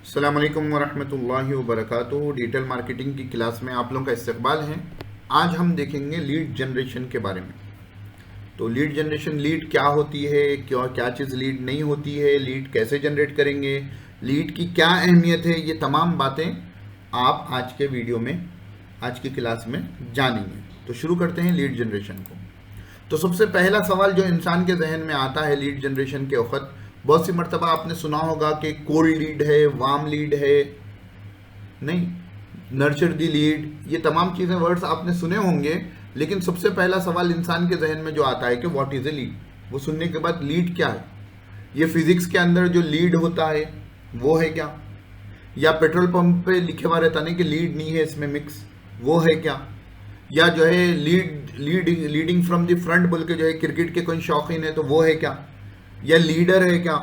अस्सलाम वालेकुम वरहमतुल्लाहि वबरकातुहू। डिजिटल मार्केटिंग की क्लास में आप लोगों का इस्तकबाल है। आज हम देखेंगे लीड जनरेशन के बारे में। तो लीड जनरेशन, लीड क्या होती है, क्या क्या चीज़ लीड नहीं होती है, लीड कैसे जनरेट करेंगे, लीड की क्या अहमियत है, ये तमाम बातें आप आज के वीडियो में, आज की क्लास में जानेंगे। तो शुरू करते हैं लीड जनरेशन को। तो सबसे पहला सवाल जो इंसान के जहन में आता है लीड जनरेशन के वक्त, बहुत सी मर्तबा आपने सुना होगा कि कोल्ड लीड है, वार्म लीड है, नहीं, नर्चर दी लीड, ये तमाम चीज़ें, वर्ड्स आपने सुने होंगे। लेकिन सबसे पहला सवाल इंसान के जहन में जो आता है कि व्हाट इज़ ए लीड। वो सुनने के बाद लीड क्या है, ये फिजिक्स के अंदर जो लीड होता है वो है क्या, या पेट्रोल पंप पे लिखे हुआ रहता नहीं कि लीड नहीं है इसमें मिक्स, वो है क्या, या जो है लीडिंग फ्रॉम द फ्रंट बोल के जो है क्रिकेट के कोई शौकीन है तो वो है क्या, या लीडर है क्या,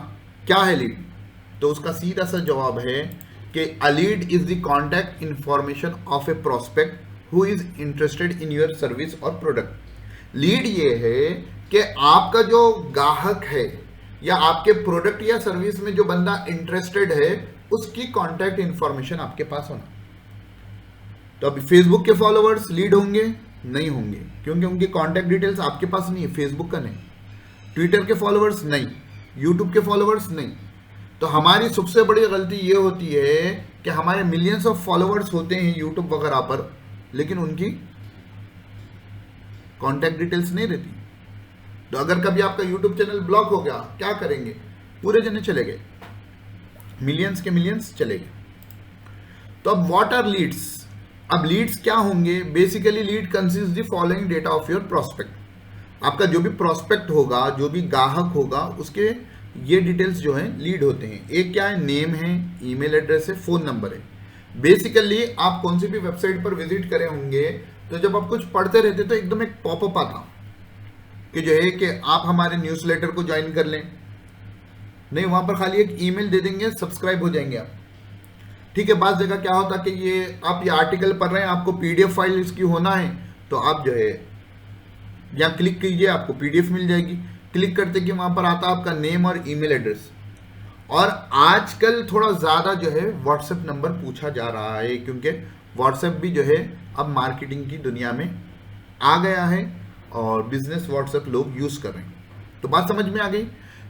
क्या है लीड। तो उसका सीधा सा जवाब है कि a lead is the contact information of A prospect who is interested in your service और प्रोडक्ट। लीड ये है कि आपका जो ग्राहक है या आपके प्रोडक्ट या सर्विस में जो बंदा इंटरेस्टेड है उसकी कॉन्टैक्ट इंफॉर्मेशन आपके पास होना। तो अभी फेसबुक के फॉलोअर्स लीड होंगे? नहीं होंगे, क्योंकि उनकी कॉन्टैक्ट डिटेल्स आपके पास नहीं है, फेसबुक का नहीं। ट्विटर के फॉलोअर्स नहीं, यूट्यूब के फॉलोअर्स नहीं। तो हमारी सबसे बड़ी गलती ये होती है कि हमारे मिलियंस ऑफ फॉलोअर्स होते हैं यूट्यूब वगैरह पर, लेकिन उनकी कॉन्टैक्ट डिटेल्स नहीं रहती। तो अगर कभी आपका यूट्यूब चैनल ब्लॉक हो गया, क्या करेंगे? पूरे जने चले गए, मिलियंस के मिलियंस चले गए। तो अब व्हाट आर लीड्स? अब लीड्स क्या होंगे? Basically lead consist the following data of your prospect. आपका जो भी प्रोस्पेक्ट होगा, जो भी ग्राहक होगा, उसके ये डिटेल्स जो है लीड होते हैं। एक क्या है? नेम है, ईमेल एड्रेस है, फोन नंबर है। बेसिकली आप कौन सी भी वेबसाइट पर विजिट करे होंगे तो जब आप कुछ पढ़ते रहते तो एकदम एक पॉपअप आता कि जो है कि आप हमारे न्यूज़लेटर को ज्वाइन कर लें। नहीं, वहां पर खाली एक ईमेल दे देंगे, सब्सक्राइब हो जाएंगे आप। ठीक है, बात जगह क्या होता कि ये आप ये आर्टिकल पढ़ रहे हैं, आपको पीडीएफ फाइल इसकी होना है, तो आप जो है यहाँ क्लिक कीजिए, आपको पीडीएफ मिल जाएगी। क्लिक करते कि वहां पर आता आपका नेम और ईमेल एड्रेस। और आजकल थोड़ा ज़्यादा जो है व्हाट्सएप नंबर पूछा जा रहा है, क्योंकि व्हाट्सएप भी जो है अब मार्केटिंग की दुनिया में आ गया है और बिजनेस व्हाट्सएप लोग यूज़ कर रहे हैं। तो बात समझ में आ गई।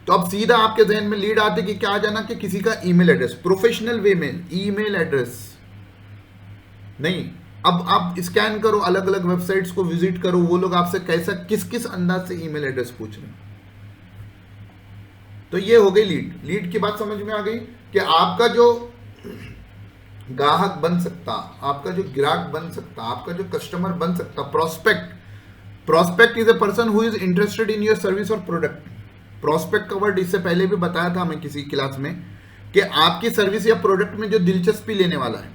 तो अब सीधा आपके जहन में लीड आते कि क्या जाना कि किसी का ईमेल एड्रेस, प्रोफेशनल वे में ईमेल एड्रेस नहीं। अब आप स्कैन करो, अलग अलग वेबसाइट्स को विजिट करो, वो लोग आपसे कैसा किस किस अंदाज से ईमेल एड्रेस पूछ रहे हैं। तो ये हो गई लीड। लीड की बात समझ में आ गई कि आपका जो ग्राहक बन सकता, आपका जो ग्राहक बन सकता, आपका जो कस्टमर बन सकता, prospect is a person who is interested in your service और प्रोडक्ट। प्रोस्पेक्ट का वर्ड इससे पहले भी बताया था हमें किसी क्लास में कि आपकी सर्विस या प्रोडक्ट में जो दिलचस्पी लेने वाला है।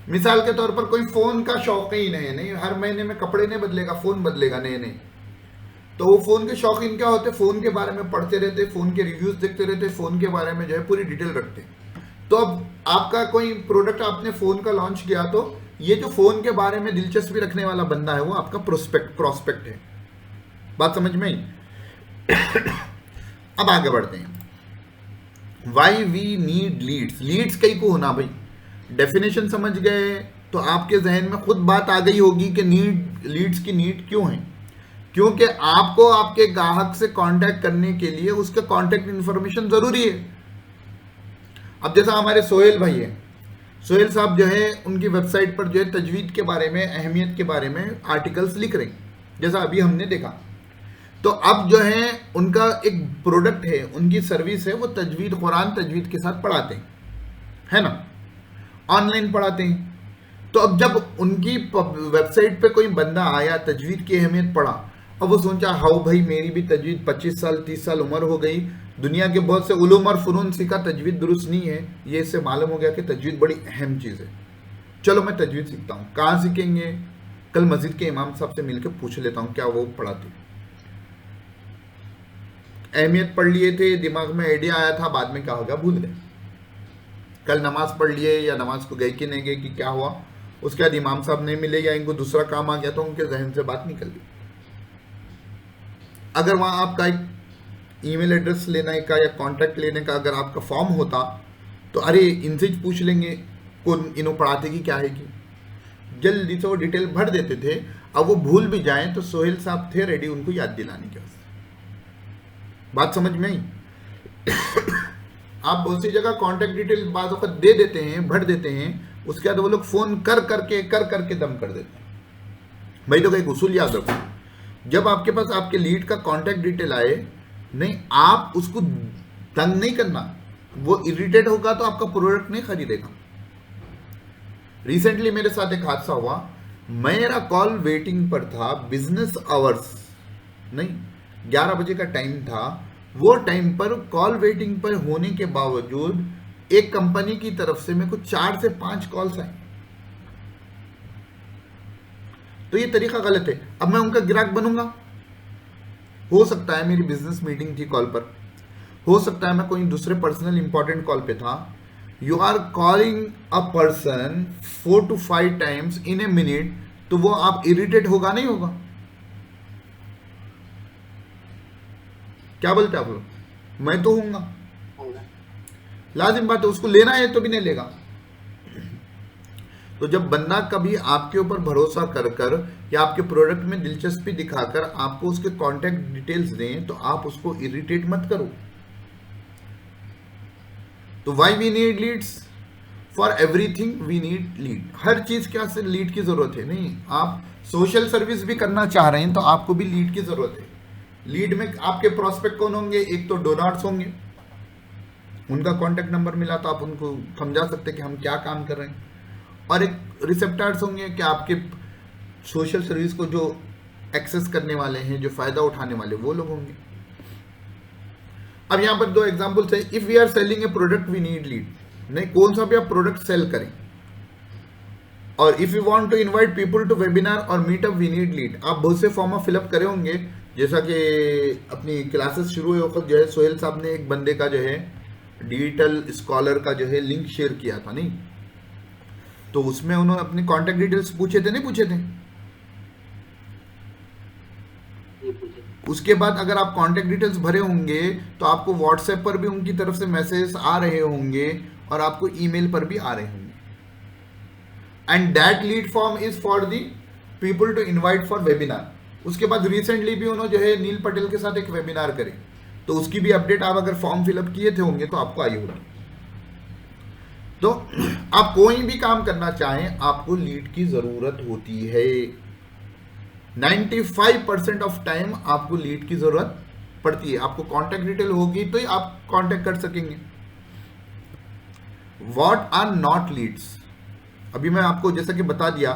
मिसाल के तौर पर कोई फोन का शौकीन है, नहीं हर महीने में कपड़े नहीं बदलेगा, फोन बदलेगा नए नए। तो वो फोन के शौकीन क्या होते, फोन के बारे में पढ़ते रहते, फोन के रिव्यूज देखते रहते, फोन के बारे में जो है पूरी डिटेल रखते। तो अब आपका कोई प्रोडक्ट आपने फोन का लॉन्च किया, तो ये जो फोन के बारे में दिलचस्पी रखने वाला बंदा है वो आपका प्रोस्पेक्ट है। बात समझ में आई? अब आगे बढ़ते हैं। Why we need leads. Leads कई को होना भाई, डेफिनेशन समझ गए तो आपके जहन में खुद बात आ गई होगी कि लीड्स की नीड क्यों है। क्योंकि आपको आपके ग्राहक से कांटेक्ट करने के लिए उसका कांटेक्ट इंफॉर्मेशन जरूरी है। अब जैसा हमारे सोहेल भाई है, सोहेल साहब जो है उनकी वेबसाइट पर जो है तजवीद के बारे में, अहमियत के बारे में आर्टिकल्स लिख रहे हैं, जैसा अभी हमने देखा। तो अब जो है उनका एक प्रोडक्ट है, उनकी सर्विस है, वो तजवीद, कुरान तजवीद के साथ पढ़ाते हैं, है ना, ऑनलाइन पढ़ाते हैं। तो अब जब उनकी वेबसाइट पे कोई बंदा आया, तजवीद की अहमियत पढ़ा, और वो सोचा हाउ भाई मेरी भी तजवीद 25 साल 30 साल उम्र हो गई, दुनिया के बहुत से उलूम और फ़नून सीखा, तजवीद दुरुस्त नहीं है, ये इससे मालूम हो गया कि तजवीद बड़ी अहम चीज़ है, चलो मैं तजवीद सीखता हूँ। कहाँ सीखेंगे? कल मस्जिद के इमाम साहब से मिलकर पूछ लेता हूँ क्या वो पढ़ाते। अहमियत पढ़ लिए थे, दिमाग में आइडिया आया था, बाद में क्या हो गया भूल गए। कल नमाज पढ़ लिए या नमाज को गए कि नहीं गए कि क्या हुआ, उसके बाद इमाम साहब नहीं मिले या इनको दूसरा काम आ गया तो उनके जहन से बात निकल गई। अगर वहाँ आपका एक ईमेल एड्रेस लेने का या कांटेक्ट लेने का अगर आपका फॉर्म होता तो अरे इनसे पूछ लेंगे कौन इन्हों पढ़ाते कि क्या है कि जल्दी से वो डिटेल भर देते थे। अब वो भूल भी जाएं तो सोहेल साहब थे रेडी उनको याद दिलाने के वास्ते। बात समझ में आई? आप बहुत सी जगह कांटेक्ट डिटेल बाद वक्त दे देते हैं, भर देते हैं, उसके बाद वो लोग फोन कर करके दम कर देते हैं। भाई तो एक उसूल याद रखो, जब आपके पास आपके लीड का कांटेक्ट डिटेल आए, नहीं आप उसको तंग नहीं करना, वो इरिटेट होगा तो आपका प्रोडक्ट नहीं खरीदेगा। रिसेंटली मेरे साथ एक हादसा हुआ, मेरा कॉल वेटिंग पर था, बिजनेस आवर्स नहीं 11 बजे का टाइम था, वो टाइम पर कॉल वेटिंग पर होने के बावजूद एक कंपनी की तरफ से मेरे को 4 से 5 कॉल्स आए। तो ये तरीका गलत है। अब मैं उनका ग्राहक बनूंगा? हो सकता है मेरी बिजनेस मीटिंग थी कॉल पर, हो सकता है मैं कोई दूसरे पर्सनल इंपॉर्टेंट कॉल पे था। You are calling a person 4 to 5 times in a minute, तो वो आप इरिटेट होगा नहीं होगा? क्या बोलते आप लोग? मैं तो हूंगा, लाजिम बात है, उसको लेना है तो भी नहीं लेगा। तो जब बंदा कभी आपके ऊपर भरोसा कर कर या आपके प्रोडक्ट में दिलचस्पी दिखाकर आपको उसके कांटेक्ट डिटेल्स दें, तो आप उसको इरिटेट मत करो। तो why we need leads? For everything we need lead. हर चीज क्या से लीड की जरूरत है? नहीं, आप सोशल सर्विस भी करना चाह रहे हैं तो आपको भी लीड की जरूरत है। लीड में आपके प्रोस्पेक्ट कौन होंगे? एक तो डोनर्स होंगे, उनका कांटेक्ट नंबर मिला तो आप उनको समझा सकते कि हम क्या काम कर रहे हैं, और एक रिसेप्टर्स होंगे कि आपके सोशल सर्विस को जो एक्सेस करने वाले हैं, जो फायदा उठाने वाले, वो लोग होंगे। अब यहां पर 2 एग्जांपल्स है। If we are selling a product we need lead. नहीं, कौन सा भी आप प्रोडक्ट सेल करें। और if you want to invite people to webinar और मीटअप वी नीड लीड। आप बहुत से फॉर्म फिलअप करे होंगे, जैसा कि अपनी क्लासेस शुरू हुए वक्त जो है सोहेल साहब ने एक बंदे का जो है डिजिटल स्कॉलर का जो है लिंक शेयर किया था, नहीं तो उसमें उन्होंने अपने कांटेक्ट डिटेल्स पूछे थे, नहीं पूछे थे? उसके बाद अगर आप कांटेक्ट डिटेल्स भरे होंगे तो आपको व्हाट्सएप पर भी उनकी तरफ से मैसेज आ रहे होंगे और आपको ईमेल पर भी आ रहे होंगे। And that lead form is for the people to invite for webinar. उसके बाद रिसेंटली भी उन्होंने जो है नील पटेल के साथ एक वेबिनार करे, तो उसकी भी अपडेट आप अगर फॉर्म फिलअप किए थे होंगे तो आपको आई होगी। तो आप कोई भी काम करना चाहें, आपको लीड की जरूरत होती है। 95% ऑफ टाइम आपको लीड की जरूरत पड़ती है। आपको कांटेक्ट डिटेल होगी तो ही आप कांटेक्ट कर सकेंगे। What are not leads? अभी मैं आपको जैसा कि बता दिया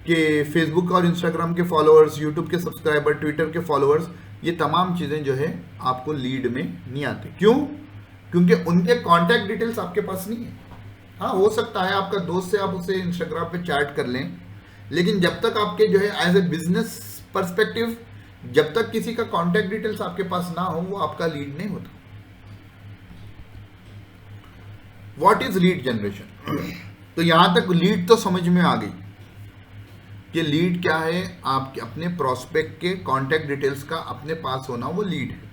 कि फेसबुक और इंस्टाग्राम के फॉलोअर्स, यूट्यूब के सब्सक्राइबर, ट्विटर के फॉलोअर्स, ये तमाम चीजें जो है आपको लीड में नहीं आती। क्यों? क्योंकि उनके कांटेक्ट डिटेल्स आपके पास नहीं है। हाँ, हो सकता है आपका दोस्त से आप उसे इंस्टाग्राम पे चैट कर लें, लेकिन जब तक आपके जो है एज ए बिजनेस पर्सपेक्टिव, जब तक किसी का कांटेक्ट डिटेल्स आपके पास ना हो, वो आपका लीड नहीं होता। What is lead generation? तो यहां तक लीड तो समझ में आ गई कि लीड क्या है। आपके अपने प्रोस्पेक्ट के कांटेक्ट डिटेल्स का अपने पास होना, वो लीड है।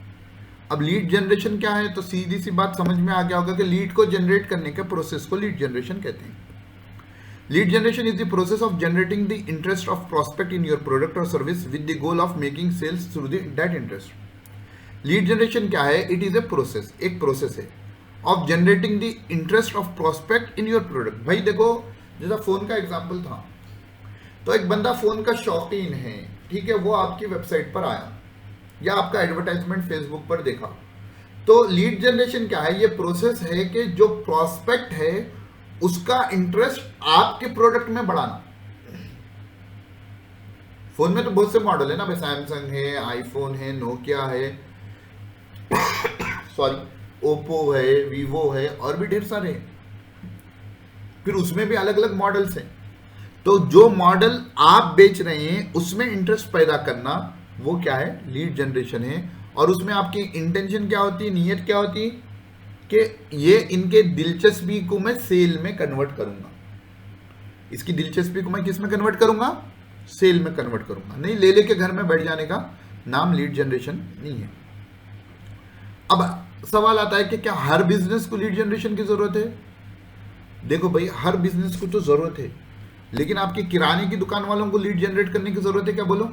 अब लीड जनरेशन क्या है? तो सीधी सी बात समझ में आ गया होगा कि लीड को जनरेट करने के प्रोसेस को लीड जनरेशन कहते हैं। Lead generation is the process of generating the interest of prospect in your product और service with the goal of making sales through that interest. Lead generation क्या है? It is a process, एक process है of generating the interest of prospect in your product. भाई देखो, जैसा phone का example था, तो एक बंदा फोन का शौकीन है, ठीक है, वो आपकी वेबसाइट पर आया या आपका एडवर्टाइजमेंट फेसबुक पर देखा। तो लीड जनरेशन क्या है? ये प्रोसेस है कि जो प्रोस्पेक्ट है उसका इंटरेस्ट आपके प्रोडक्ट में बढ़ाना। फोन में तो बहुत से मॉडल है ना भाई, सैमसंग है, आईफोन है, नोकिया है, सॉरी ओप्पो है, वीवो है, और भी ढेर सारे हैं। फिर उसमें भी अलग अलग मॉडल्स हैं। तो जो मॉडल आप बेच रहे हैं उसमें इंटरेस्ट पैदा करना, वो क्या है? लीड जनरेशन है। और उसमें आपकी इंटेंशन क्या होती है, नीयत क्या होती है कि ये इनके दिलचस्पी को मैं सेल में कन्वर्ट करूंगा। इसकी दिलचस्पी को मैं किस में कन्वर्ट करूंगा? सेल में कन्वर्ट करूंगा। नहीं ले लेके घर में बैठ जाने का नाम लीड जनरेशन नहीं है। अब सवाल आता है कि क्या हर बिजनेस को लीड जनरेशन की जरूरत है? देखो भाई, हर बिजनेस को तो जरूरत है, लेकिन आपकी किराने की दुकान वालों को लीड जनरेट करने की जरूरत है क्या? बोलो।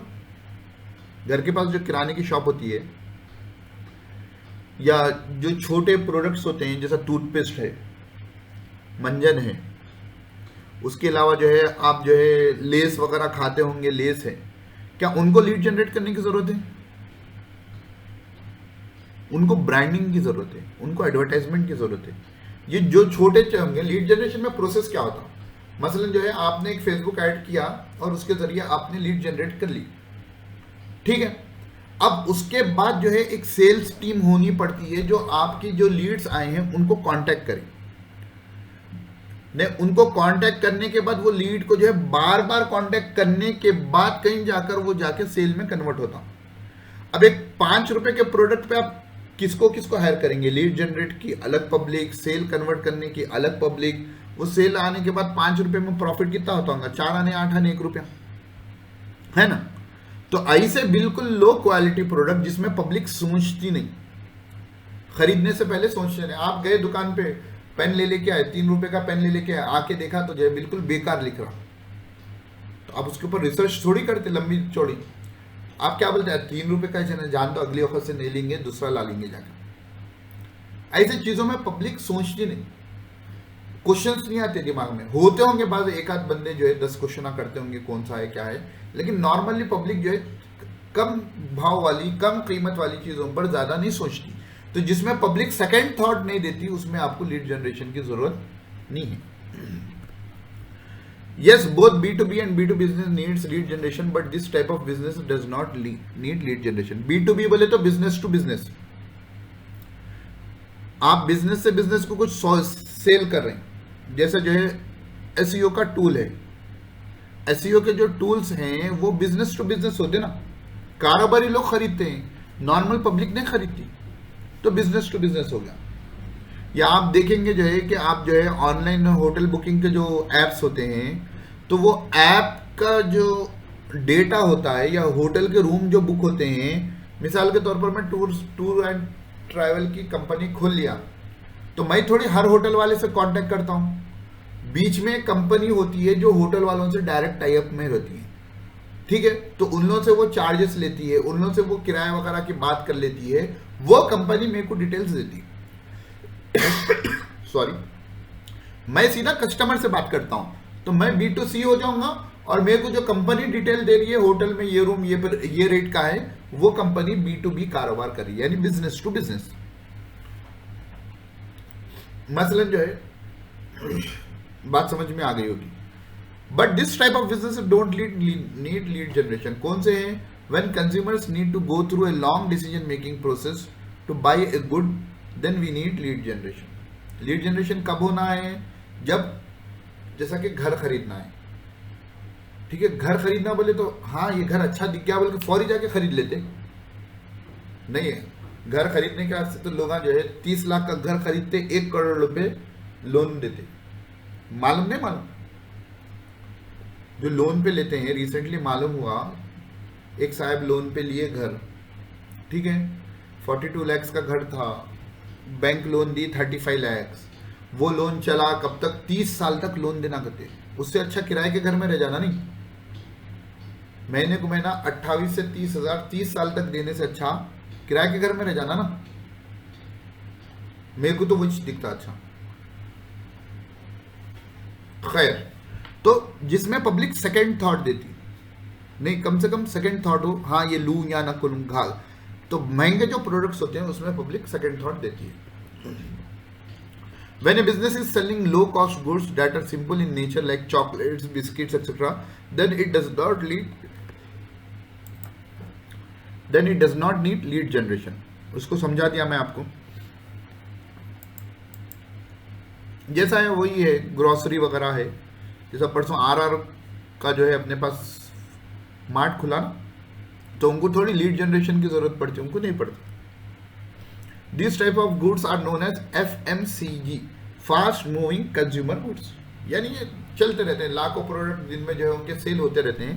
घर के पास जो किराने की शॉप होती है, या जो छोटे प्रोडक्ट्स होते हैं, जैसा टूथपेस्ट है, मंजन है, उसके अलावा जो है आप जो है लेस वगैरह खाते होंगे, लेस है, क्या उनको लीड जनरेट करने की जरूरत है? उनको ब्रांडिंग की जरूरत है, उनको एडवर्टाइजमेंट की जरूरत है। ये जो छोटे होंगे, लीड जनरेशन में प्रोसेस क्या होता है? मसलन जो है आपने एक फेसबुक ऐड किया और उसके जरिए आपने लीड जनरेट कर ली, ठीक है। अब उसके बाद जो है एक सेल्स टीम होनी पड़ती है जो आपकी जो लीड्स आए हैं उनको कांटेक्ट करे। ने उनको कांटेक्ट करने के बाद वो लीड को जो है बार बार कांटेक्ट करने के बाद कहीं जाकर वो जाके सेल में कन्वर्ट होता। अब एक 5 रुपए के प्रोडक्ट पे आप किसको किसको हायर करेंगे? लीड जनरेट की अलग पब्लिक, सेल कन्वर्ट करने की अलग पब्लिक। वो सेल आने के बाद 5 रुपए में प्रॉफिट कितना होता होगा? 4 आने 8 आने 1 रुपया, है ना। तो ऐसे बिल्कुल लो क्वालिटी प्रोडक्ट जिसमें पब्लिक सोचती नहीं, खरीदने से पहले सोचते नहीं। आप गए दुकान पे, पेन ले लेके आए, 3 रुपए का पेन ले लेके आए, आके देखा तो जो है बिल्कुल बेकार लिख रहा, तो आप उसके ऊपर रिसर्च थोड़ी करते लंबी चौड़ी। आप क्या बोलते हैं? 3 रुपए का है, जान दो अगली वक्त से नहीं लेंगे, दूसरा ला लेंगे जाकर। ऐसी चीजों में पब्लिक सोचती नहीं, क्वेश्चंस नहीं आते दिमाग में। होते होंगे बाद एक आध बंदे जो है 10 क्वेश्चन करते होंगे कौन सा है क्या है, लेकिन नॉर्मली पब्लिक जो है कम भाव वाली, कम कीमत वाली चीजों पर ज्यादा नहीं सोचती। तो जिसमें पब्लिक सेकंड थॉट नहीं देती, उसमें आपको लीड जनरेशन की जरूरत नहीं है। Yes, both B2B and B2B business needs lead generation, but this type of business does not need lead generation. B2B बोले तो business to business, आप बिजनेस से बिजनेस को कुछ सेल कर रहे हैं। जैसे जो है एसईओ का टूल है, एसईओ के जो टूल्स हैं वो बिजनेस टू बिजनेस होते ना, कारोबारी लोग खरीदते हैं, नॉर्मल पब्लिक नहीं खरीदती, तो बिजनेस टू बिजनेस हो गया। या आप देखेंगे जो है कि आप जो है ऑनलाइन होटल बुकिंग के जो एप्स होते हैं, तो वो ऐप का जो डेटा होता है या होटल के रूम जो बुक होते हैं, मिसाल के तौर पर मैं टूर एंड ट्रैवल की कंपनी खोल लिया, तो मैं थोड़ी हर होटल वाले से कांटेक्ट करता हूं। बीच में कंपनी होती है जो होटल वालों से डायरेक्ट टाई अप में रहती है, ठीक है। तो उन लोगों से वो चार्जेस लेती है, उन लोगों से वो किराया वगैरह की बात कर लेती है, वो कंपनी मेरे को डिटेल्स देती है। सॉरी, मैं सीधा कस्टमर से बात करता हूं, तो मैं B2C हो जाऊंगा, और मेरे को जो कंपनी डिटेल दे रही है होटल में ये रूम ये रेट का है, वो कंपनी B2B कारोबार कर रही है, यानी बिजनेस टू बिजनेस। मसलन जो है बात समझ में आ गई होगी। But this type of business don't need lead generation. कौन से हैं? When consumers need to go through a long decision making process to buy a good, then we need lead generation. Lead generation कब होना है? जब जैसा कि घर खरीदना है, ठीक है। घर खरीदना बोले तो हाँ ये घर अच्छा दिख गया बोल के फौरी जाके खरीद लेते नहीं है। घर खरीदने के वास्ते तो लोग जो है 30 लाख का घर खरीदते, 1 करोड़ रुपए लोन देते। मालूम नहीं मालूम? जो लोन पे लेते हैं, रिसेंटली मालूम हुआ एक साहब लोन पे लिए घर, ठीक है, 42 लाख का घर था, बैंक लोन दी 35 लाख। वो लोन चला कब तक? 30 साल तक लोन देना करते। उससे अच्छा किराए के घर में रह जाना नहीं। महीने को महीना 28 से 30 हजार 30 साल तक देने से अच्छा किराए के घर में रह जाना ना। मेरे को तो वो दिखता अच्छा। खैर, तो जिसमें पब्लिक सेकंड थॉट देती नहीं, कम से कम सेकंड थॉट हो, हाँ ये लूं या ना लूं घाल, तो महंगे जो प्रोडक्ट्स होते हैं उसमें पब्लिक सेकंड थॉट देती है। When a business is selling low cost goods that are simple in nature like chocolates, biscuits, etc., then it does not need lead generation. उसको समझा दिया मैं आपको। जैसा है वही है, ग्रोसरी वगैरह है। जैसा परसों RR का जो है अपने पास मार्ट खुला ना, तो उनको थोड़ी लीड जनरेशन की जरूरत पड़ती है, उनको नहीं पड़ती। These type of goods are known as FMCG, fast moving consumer goods, यानी ये चलते रहते हैं, लाखों प्रोडक्ट दिन में जो है उनके सेल होते रहते हैं।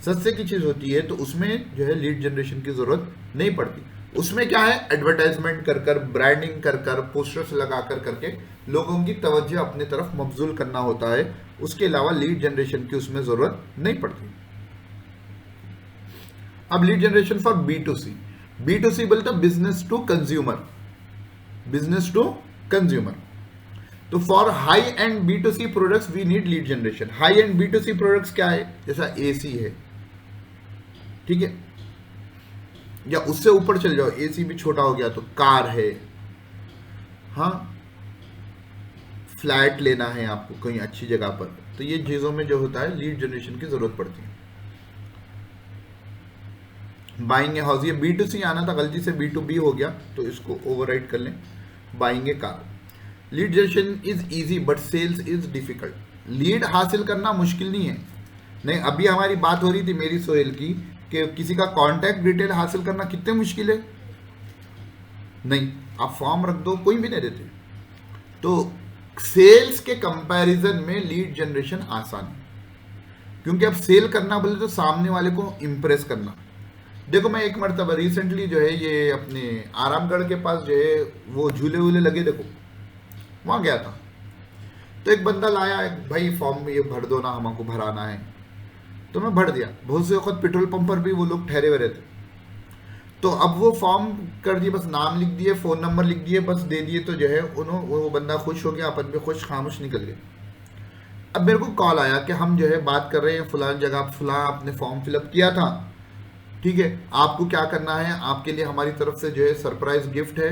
सस्ते की चीज होती है तो उसमें जो है लीड जनरेशन की जरूरत नहीं पड़ती। उसमें क्या है, एडवर्टाइजमेंट कर कर, ब्रांडिंग कर कर, पोस्टर्स लगा कर करके लोगों की तवज्जो अपने तरफ मबजूल करना होता है। उसके अलावा लीड जनरेशन की उसमें जरूरत नहीं पड़ती। अब lead generation for B2C। B2C बोलते business to consumer, business to consumer. तो for high end B2C products we need lead generation. High end B2C products क्या है, जैसा AC है, ठीक है, या उससे ऊपर चल जाओ, AC भी छोटा हो गया तो कार है, हाँ, फ्लैट लेना है आपको कहीं अच्छी जगह पर, तो ये चीजों में जो होता है लीड जनरेशन की जरूरत पड़ती है। बाइंग ए हाउस, ये B2C आना था, गलती से B2B हो गया तो इसको ओवरराइड कर लें। Buying a car. Lead generation is easy but sales is difficult. Lead हासिल करना मुश्किल नहीं है, नहीं, अभी हमारी बात हो रही थी मेरी सोहेल की कि किसी का कांटेक्ट डिटेल हासिल करना कितने मुश्किल है। नहीं, आप फॉर्म रख दो, कोई भी नहीं देते। तो सेल्स के कंपैरिजन में लीड जनरेशन आसान है, क्योंकि अब सेल करना बोले तो सामने वाले को इंप्रेस करना। देखो मैं एक मरतबा रिसेंटली जो है ये अपने आरामगढ़ के पास जो है वो झूले वूले लगे, देखो वहां गया था, तो एक बंदा लाया, भाई फॉर्म ये भर दो ना, हमको भराना है, तो मैं भर दिया। बहुत से वक्त पेट्रोल पंप पर भी वो लोग ठहरे हुए रहते, तो अब वो फॉर्म कर दिए, बस नाम लिख दिए, फोन नंबर लिख दिए, बस दे दिए, तो जो है उन्होंने, वो बंदा खुश हो गया, अपन भी खुश, खामोश निकल गए। अब मेरे को कॉल आया कि हम जो है बात कर रहे हैं फलां जगह, फलां आपने फॉर्म फिलअप किया था, ठीक है, आपको क्या करना है, आपके लिए हमारी तरफ से जो है सरप्राइज गिफ्ट है,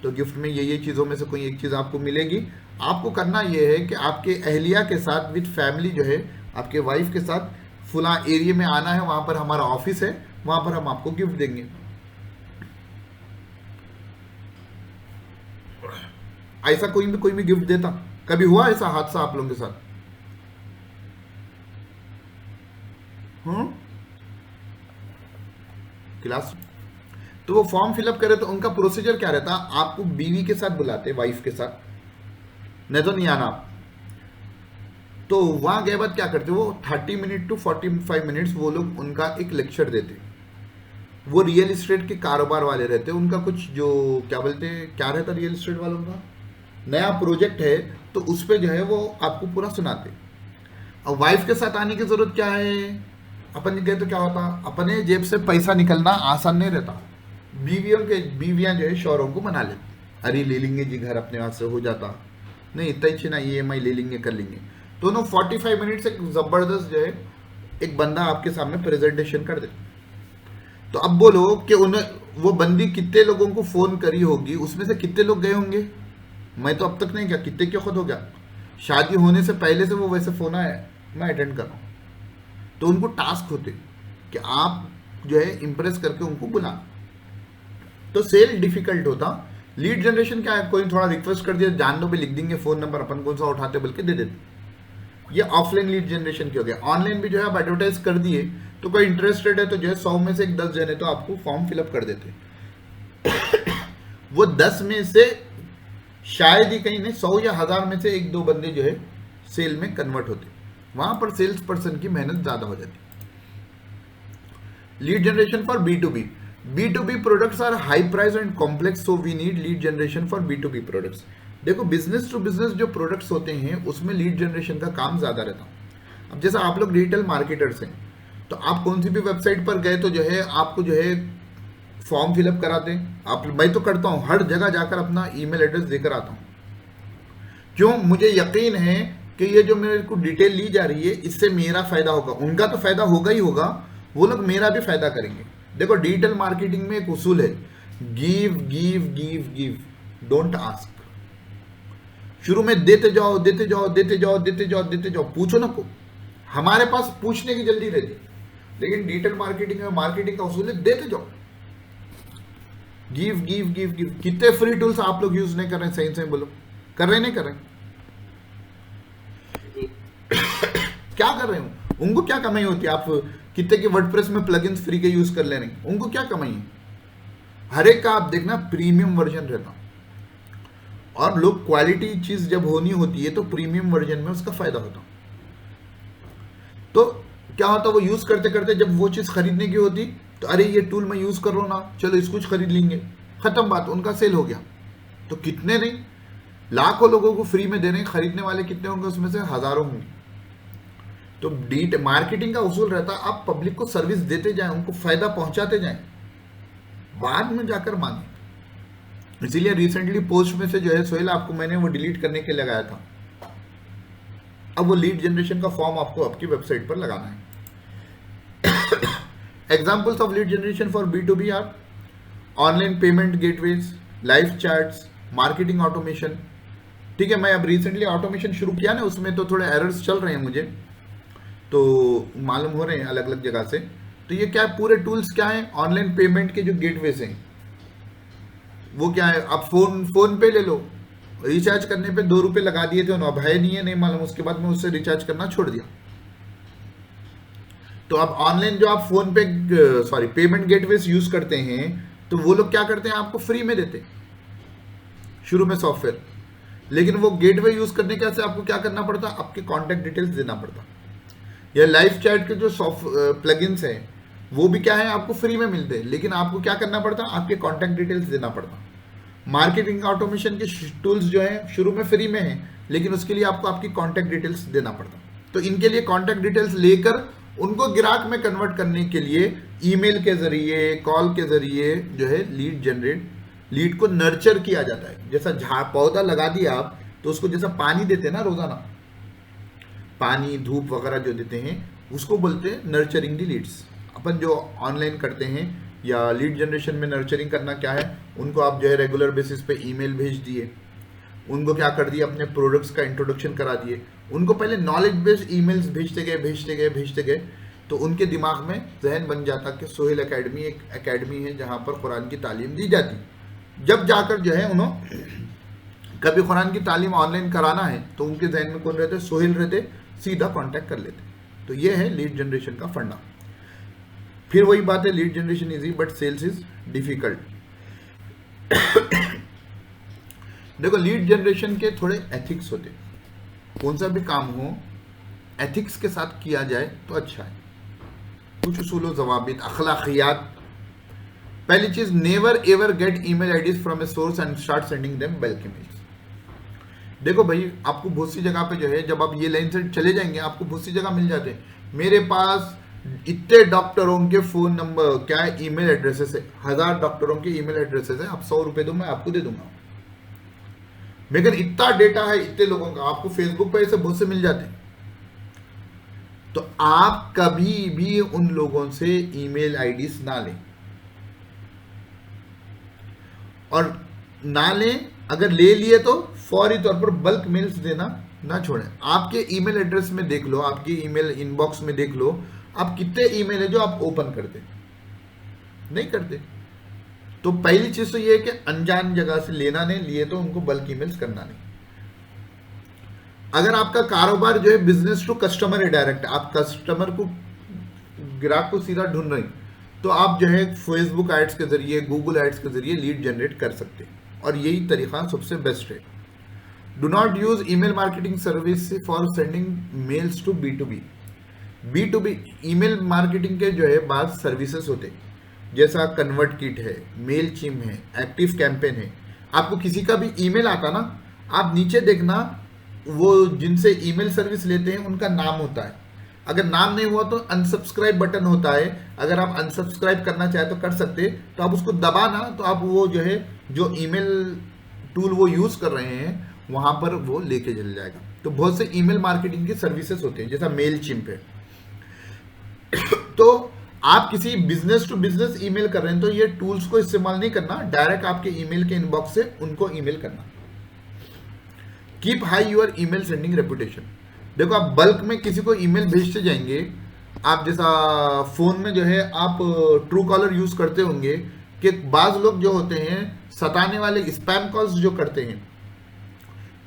तो गिफ्ट में ये चीज़ों में से कोई एक चीज़ आपको मिलेगी। आपको करना ये है कि आपके अहलिया के साथ विद फैमिली जो है, आपके वाइफ के साथ फुला एरिया में आना है, वहां पर हमारा ऑफिस है, वहां पर हम आपको गिफ्ट देंगे। ऐसा कोई भी गिफ्ट देता? कभी हुआ ऐसा हादसा आप लोगों के साथ? क्लास, तो वो फॉर्म फिलअप करे तो उनका प्रोसीजर क्या रहता, आपको बीवी के साथ बुलाते, वाइफ के साथ, नहीं तो नहीं आना आप। तो वहां गए बाद क्या करते, वो 30 मिनट टू 45 मिनट्स वो लोग उनका एक लेक्चर देते। वो रियल एस्टेट के कारोबार वाले रहते, उनका कुछ जो क्या बोलते हैं, क्या रहता रियल एस्टेट वालों का, नया प्रोजेक्ट है, तो उस पर जो है वो आपको पूरा सुनाते। अब वाइफ के साथ आने की जरूरत क्या है, अपन गए तो क्या होता, अपने जेब से पैसा निकलना आसान नहीं रहता। बीवियां जो है शौहरों को मना लेती, अरे ले लेंगे जी घर अपने हाथ से हो जाता, नहीं इतना ही ना, EMI ले लेंगे, कर लेंगे। तो उन्होंने 45 मिनट से जबरदस्त जो है एक बंदा आपके सामने प्रेजेंटेशन कर दे। तो अब बोलो कि उन्हें वो बंदी कितने लोगों को फोन करी होगी, उसमें से कितने लोग गए होंगे? मैं तो अब तक नहीं गया, कितने क्यों खुद हो गया, शादी होने से पहले से वो वैसे फोन आया, मैं अटेंड कर रहा हूँ। तो उनको टास्क होते कि आप जो है इंप्रेस करके उनको बुला। तो सेल डिफिकल्ट होता। लीड जनरेशन क्या है, कोई थोड़ा रिक्वेस्ट कर दिया, जान दो भी लिख देंगे फोन नंबर, अपन कौन सा उठाते बल्कि दे देते। ये ऑफलाइन लीड जनरेशन की हो गया। ऑनलाइन भी जो है आप एडवर्टाइज कर दिए, तो कोई इंटरेस्टेड है तो जो है 100 में से 10 जने तो आपको फॉर्म फिलअप कर देते। वो 10 में से शायद ही कहीं नहीं, 100 या 1000 में से 1-2 बंदे जो है सेल में कन्वर्ट होते। वहां पर सेल्स पर्सन की मेहनत ज्यादा हो जाती। Lead generation for B2B। B2B products are high price and complex, so we need lead generation for B2B products. देखो बिजनेस टू बिजनेस जो प्रोडक्ट्स होते हैं उसमें लीड जनरेशन का काम ज्यादा रहता है। अब जैसा आप लोग रिटेल मार्केटर्स हैं, तो आप कौन सी भी वेबसाइट पर गए तो जो है आपको जो है फॉर्म फिलअप कराते हैं। आप, मैं तो करता हूं, हर जगह जाकर अपना ईमेल एड्रेस देकर आता हूं। क्यों? मुझे यकीन है कि ये जो मेरे को डिटेल ली जा रही है इससे मेरा फायदा होगा, उनका तो फायदा होगा ही होगा, वो लोग मेरा भी फायदा करेंगे। देखो डिजिटल मार्केटिंग में एक उसूल है, give give give give, don't ask. शुरू में देते जाओ देते जाओ देते जाओ देते जाओ देते जाओ, पूछो ना को। हमारे पास पूछने की जल्दी रहती, लेकिन डिजिटल मार्केटिंग में मार्केटिंग का उसूल है देते जाओ, गिव गिव गिव गिव। कितने फ्री टूल्स आप लोग यूज नहीं कर रहे हैं? सही सही बोलो, कर रहे नहीं कर रहे? क्या कर रहे हो? उनको क्या कमाई होती है? आप कितने के वर्डप्रेस में प्लगइन्स फ्री के यूज कर ले रहे हैं, उनको क्या कमाई है? हर एक का आप देखना प्रीमियम वर्जन रहता, और लोग क्वालिटी चीज जब होनी होती है तो प्रीमियम वर्जन में उसका फायदा होता। तो क्या होता, वो यूज करते करते जब वो चीज खरीदने की होती तो अरे ये टूल मैं यूज कर रहा हूँ ना, चलो इसको खरीद लेंगे, खत्म बात, उनका सेल हो गया। तो कितने नहीं, लाखों लोगों को फ्री में दे रहे हैं, खरीदने वाले कितने होंगे उसमें से हजारों होंगे। तो डी मार्केटिंग का उसूल रहता है आप पब्लिक को सर्विस देते जाएं, उनको फायदा पहुंचाते जाएं, बाद में जाकर मांगे। इसीलिए रिसेंटली पोस्ट में से जो है सोहेल आपको मैंने वो डिलीट करने के लिए लगाया था। अब वो लीड जनरेशन का फॉर्म आपको आपकी वेबसाइट पर लगाना है। Examples of lead generation for B2B are online payment gateways, live chats, marketing automation. ठीक है, मैं अब रिसेंटली ऑटोमेशन शुरू किया ना, उसमें तो थोड़े एरर्स चल रहे हैं मुझे, तो मालूम हो रहे हैं अलग अलग जगह से। तो ये क्या पूरे टूल्स क्या है, ऑनलाइन पेमेंट के जो गेटवेज हैं वो क्या है। आप फोन पे ले लो, रिचार्ज करने पे 2 रुपए लगा दिए थे, अब है नहीं है नहीं मालूम, उसके बाद में उससे रिचार्ज करना छोड़ दिया। तो अब ऑनलाइन जो आप फोन पे पेमेंट गेटवेज यूज करते हैं, तो वो लोग क्या करते हैं, आपको फ्री में देते शुरू में सॉफ्टवेयर, लेकिन वो गेटवे यूज करने के से आपको क्या करना पड़ता, आपके कॉन्टेक्ट डिटेल्स देना पड़ता। या लाइव चैट के जो प्लगइन्स हैं वो भी क्या है, आपको फ्री में मिलते हैं, लेकिन आपको क्या करना पड़ता, आपके कॉन्टेक्ट डिटेल्स देना पड़ता। मार्केटिंग ऑटोमेशन के टूल्स जो है शुरू में फ्री में है, लेकिन उसके लिए आपको आपकी कॉन्टेक्ट डिटेल्स देना पड़ता। तो इनके लिए कॉन्टेक्ट डिटेल्स लेकर उनको ग्राहक में कन्वर्ट करने के लिए ईमेल के जरिए, कॉल के जरिए जो है लीड को नर्चर किया जाता है। जैसा पौधा लगा दिया आप, तो उसको जैसा पानी देते हैं ना रोजाना, पानी धूप वगैरह जो देते हैं, उसको बोलते हैं नर्चरिंग दी लीड्स। अपन जो ऑनलाइन करते हैं या लीड जनरेशन में नर्चरिंग करना क्या है, उनको आप जो है रेगुलर बेसिस पे ईमेल भेज दिए, उनको क्या कर दिया, अपने प्रोडक्ट्स का इंट्रोडक्शन करा दिए, उनको पहले नॉलेज बेस्ड ईमेल्स भेजते गए, तो उनके दिमाग में जहन बन जाता कि सोहेल एकेडमी एक एकेडमी है जहाँ पर कुरान की तालीम दी जाती। जब जाकर जो है उन्होंने कभी कुरान की तालीम ऑनलाइन कराना है, तो उनके जहन में कौन रहते, सोहेल रहते, सीधा कांटेक्ट कर लेते। तो ये है लीड जनरेशन का फंडा। फिर वही बात है, lead generation easy but sales is difficult. देखो लीड जनरेशन के थोड़े एथिक्स होते, कौन सा भी काम हो एथिक्स के साथ किया जाए तो अच्छा है। कुछ उसूल ज़वाबित, अखलाकियात। पहली चीज, never ever get email IDs from a source and start sending them bulk emails. देखो भाई, आपको बहुत सी जगह पे जो है, जब आप ये लाइन से चले जाएंगे आपको बहुत सी जगह मिल जाते हैं, मेरे पास इतने डॉक्टरों के फोन नंबर क्या है, ईमेल एड्रेसेस है, 1000 डॉक्टरों के ईमेल एड्रेसेस है, आप 100 रुपए दो मैं आपको दे दूंगा। मगर इतना डेटा है इतने लोगों का, आपको फेसबुक पे ऐसे बहुत से मिल जाते हैं। तो आप कभी भी उन लोगों से ईमेल आईडीज ना लें, और ना लें, अगर ले लिए तो फौरी तौर पर बल्क मेल्स देना ना छोड़ें। आपके ईमेल एड्रेस में देख लो, आपकी ईमेल इनबॉक्स में देख लो, आप कितने ईमेल है जो आप ओपन करते, नहीं करते। तो पहली चीज तो ये है कि अनजान जगह से लेना नहीं, लिए तो उनको बल्क ईमेल्स करना नहीं। अगर आपका कारोबार जो है बिजनेस टू कस्टमर है, डायरेक्ट आप कस्टमर को, ग्राहक को सीधा ढूंढ रहे, तो आप जो है फेसबुक एड्स के जरिए, गूगल एड्स के जरिए लीड जनरेट कर सकते हैं, और यही तरीका सबसे बेस्ट है। Do not use email marketing service for sending mails to B2B email marketing के जो है बाद सर्विसेज होते, जैसा कन्वर्ट किट है, मेल चिम है, एक्टिव कैंपेन है। आपको किसी का भी ईमेल आता ना, आप नीचे देखना, वो जिनसे ईमेल सर्विस लेते हैं उनका नाम होता है। अगर नाम नहीं हुआ तो अनसब्सक्राइब बटन होता है, अगर आप अनसब्सक्राइब करना चाहे तो कर सकते, तो आप उसको दबाना, तो आप वो जो है जो ईमेल टूल वो यूज कर रहे हैं वहां पर वो लेके चल जाएगा। तो बहुत से ईमेल मार्केटिंग के सर्विसेज होते हैं, जैसा मेल चिम्प है। तो आप किसी बिजनेस टू बिजनेस ईमेल कर रहे हैं तो ये टूल्स को इस्तेमाल नहीं करना, डायरेक्ट आपके ईमेल के इनबॉक्स से उनको ईमेल करना। Keep high your email sending reputation. देखो, आप बल्क में किसी को ईमेल भेजते जाएंगे, आप जैसा फोन में जो है आप ट्रू कॉलर यूज करते होंगे, कि बाज लोग जो होते हैं सताने वाले स्पैम कॉल्स जो करते हैं,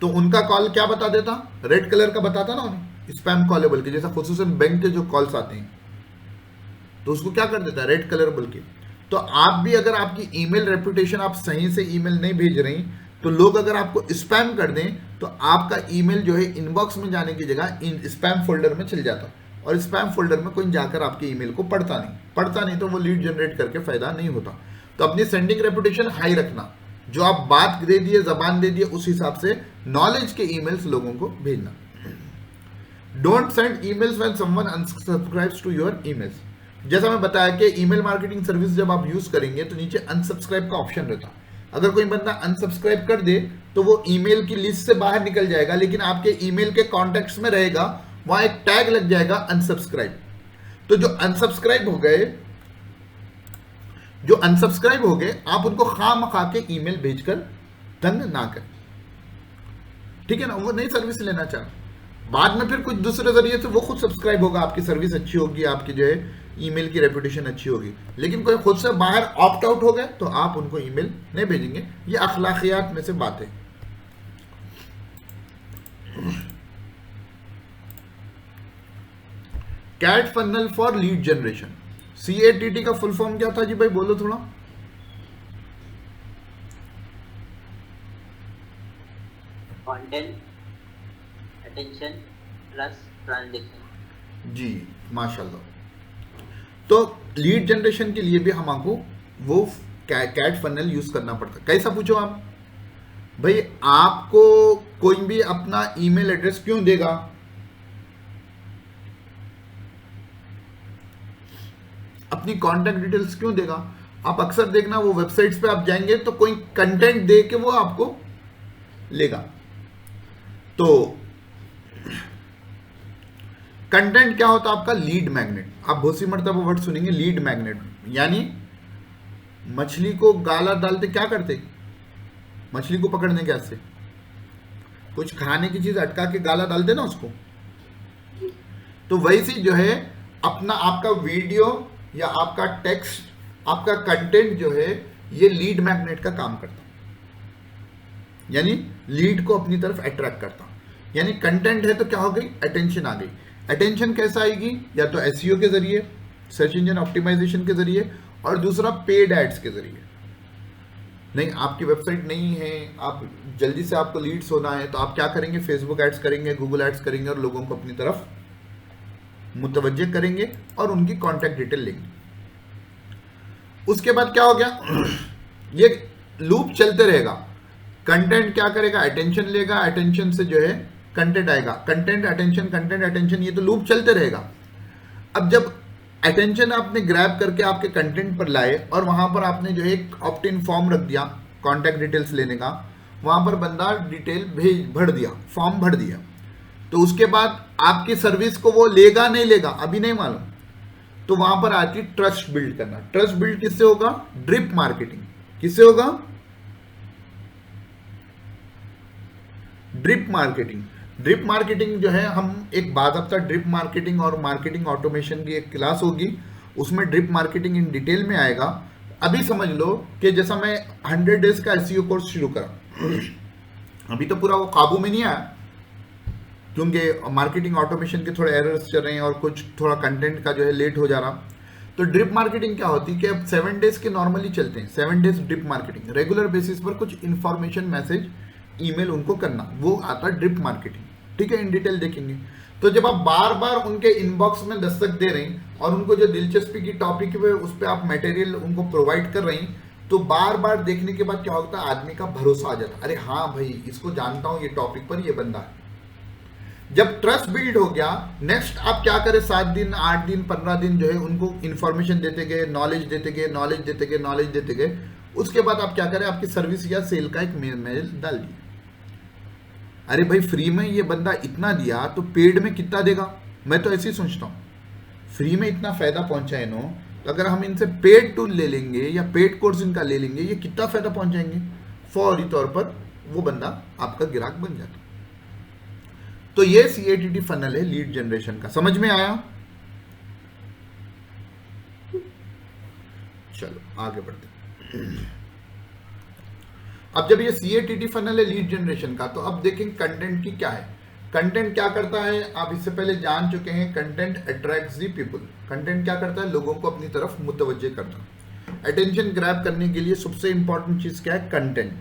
तो उनका कॉल क्या बता देता, रेड कलर का बताता ना उन्हें, स्पैम कॉलेबल के, जैसा खुसूसन बैंक के जो कॉल्स आते हैं तो उसको क्या कर देता है, रेड कलर बोल के। तो आप भी अगर आपकी ईमेल रेपुटेशन, आप सही से ईमेल नहीं भेज रही, तो लोग अगर आपको स्पैम कर दें तो आपका ईमेल जो है इनबॉक्स में जाने की जगह इन स्पैम फोल्डर में चल जाता, और स्पैम फोल्डर में कोई जाकर आपके ईमेल को पढ़ता नहीं तो वो लीड जनरेट करके फायदा नहीं होता। तो अपनी सेंडिंग रेपुटेशन हाई रखना, जो आप बात दे दिए, जबान दे दिए, उस हिसाब से नॉलेज के ईमेल्स लोगों को भेजना। Don't send emails when someone unsubscribes to your emails. जैसा मैं बताया कि ईमेल मार्केटिंग सर्विस जब आप यूज करेंगे तो नीचे अनसब्सक्राइब का ऑप्शन रहता। अगर कोई बंदा अनसब्सक्राइब कर दे तो वो ईमेल की लिस्ट से बाहर निकल जाएगा, लेकिन आपके ईमेल के कॉन्टेक्ट्स में रहेगा, वहां एक टैग लग जाएगा अनसब्सक्राइब। तो जो अनसब्सक्राइब हो गए आप उनको खामखा के ईमेल भेजकर तंग ना करें, ठीक है ना। वो नई सर्विस लेना चाह, बाद में फिर कुछ दूसरे जरिए से वो खुद सब्सक्राइब होगा, आपकी सर्विस अच्छी होगी, आपकी जो है ईमेल की रेपुटेशन अच्छी होगी। लेकिन कोई खुद से बाहर ऑप्ट आउट हो गए तो आप उनको ईमेल नहीं भेजेंगे। ये अखलाकियात में से बात है। Cat funnel for lead generation, CATT का फुल फॉर्म क्या था जी भाई, बोलो थोड़ा। Content, attention, trust, transaction. जी माशाल्लाह। तो लीड जनरेशन के लिए भी हमको वो कैट फनल यूज करना पड़ता। कैसा पूछो आप भाई, आपको कोई भी अपना ईमेल एड्रेस क्यों देगा? अपनी कॉन्टैक्ट डिटेल्स क्यों देगा? आप अक्सर देखना वो वेबसाइट्स पे आप जाएंगे तो कोई कंटेंट दे के वो आपको लेगा। तो कंटेंट क्या होता है आपका? Lead magnet. आप बहुत सी मरतबा वर्ड सुनेंगे लीड मैग्नेट, यानी मछली को गाला डालते क्या करते? मछली को पकड़ने के से कुछ खाने की चीज अटका के गाला डालते ना उसको। तो वैसी जो है अपना आपका वीडियो या आपका टेक्स्ट, आपका कंटेंट जो है ये लीड मैग्नेट का काम करता, यानी लीड को अपनी तरफ अट्रैक्ट करता। यानी कंटेंट है तो क्या हो गई? अटेंशन आ गई। अटेंशन कैसा आएगी? या तो SEO के जरिए, सर्च इंजन ऑप्टिमाइजेशन के जरिए, और दूसरा पेड एड्स के जरिए। नहीं, आपकी वेबसाइट नहीं है, आप जल्दी से आपको लीड्स होना है तो आप क्या करेंगे? फेसबुक एड्स करेंगे, गूगल एड्स करेंगे और लोगों को अपनी तरफ मुतवज्जे करेंगे और उनकी कॉन्टैक्ट डिटेल लेंगे। उसके बाद क्या हो गया? ये लूप चलते रहेगा। कंटेंट क्या करेगा? अटेंशन लेगा, अटेंशन से जो है कंटेंट आएगा, कंटेंट अटेंशन, ये तो लूप चलते रहेगा। अब जब अटेंशन आपने ग्रैब करके आपके कंटेंट पर लाए और वहां पर आपने जो है एक ऑप्ट इन फॉर्म रख दिया कॉन्टैक्ट डिटेल्स लेने का, वहां पर बंदा डिटेल भर दिया, फॉर्म भर दिया, तो उसके बाद आपकी सर्विस को वो लेगा नहीं लेगा अभी नहीं मालूम। तो वहां पर आती ट्रस्ट बिल्ड करना। ट्रस्ट बिल्ड किससे होगा? Drip marketing. किससे होगा? Drip marketing. ड्रिप मार्केटिंग जो है, हम एक बाकायदा ड्रिप मार्केटिंग और मार्केटिंग ऑटोमेशन की एक क्लास होगी, उसमें ड्रिप मार्केटिंग इन डिटेल में आएगा। अभी समझ लो कि जैसा मैं 100 डेज का SEO कोर्स शुरू करा, अभी तो पूरा वो काबू में नहीं आया क्योंकि मार्केटिंग ऑटोमेशन के थोड़े एरर्स चल रहे हैं और कुछ थोड़ा कंटेंट का जो है लेट हो जा रहा। तो ड्रिप मार्केटिंग क्या होती है कि अब 7 डेज के नॉर्मली चलते हैं, 7 days drip marketing, regular basis पर कुछ इंफॉर्मेशन मैसेज ईमेल उनको करना, वो आता है ड्रिप मार्केटिंग। ठीक है, इन डिटेल देखेंगे। तो जब आप बार बार उनके इनबॉक्स में दस्तक दे रहे हैं और उनको जो दिलचस्पी की टॉपिक है उस पर आप मटेरियल उनको प्रोवाइड कर रहे हैं, तो बार बार देखने के बाद क्या होता है? आदमी का भरोसा आ जाता है, अरे हाँ भाई इसको जानता हूं, ये टॉपिक पर ये बंदा है। जब ट्रस्ट बिल्ड हो गया, नेक्स्ट आप क्या करें? 7 दिन, 8 दिन, 15 दिन जो है उनको इंफॉर्मेशन देते गए, नॉलेज देते गए। उसके बाद आप क्या करें? आपकी सर्विस या सेल का एक मेल डाल दिया। अरे भाई फ्री में ये बंदा इतना दिया तो पेड में कितना देगा? मैं तो ऐसे ही सोचता हूँ, फ्री में इतना फायदा पहुंचा है नो, तो अगर हम इनसे पेड टूल ले लेंगे या पेड कोर्स इनका ले लेंगे, ये कितना फायदा पहुंचाएंगे? फौरी तौर पर वो बंदा आपका ग्राहक बन जाता। तो ये CATT फनल है लीड जनरेशन का। समझ में आया? चलो आगे बढ़ते हैं। अब जब ये CATT फनल है लीड जनरेशन का, तो अब देखें कंटेंट की क्या है। कंटेंट क्या करता है? आप इससे पहले जान चुके हैं, content attracts the people. Content क्या करता है? लोगों को अपनी तरफ मुतवज्जे करता है। अटेंशन ग्रैब करने के लिए सबसे इंपॉर्टेंट चीज क्या है? कंटेंट।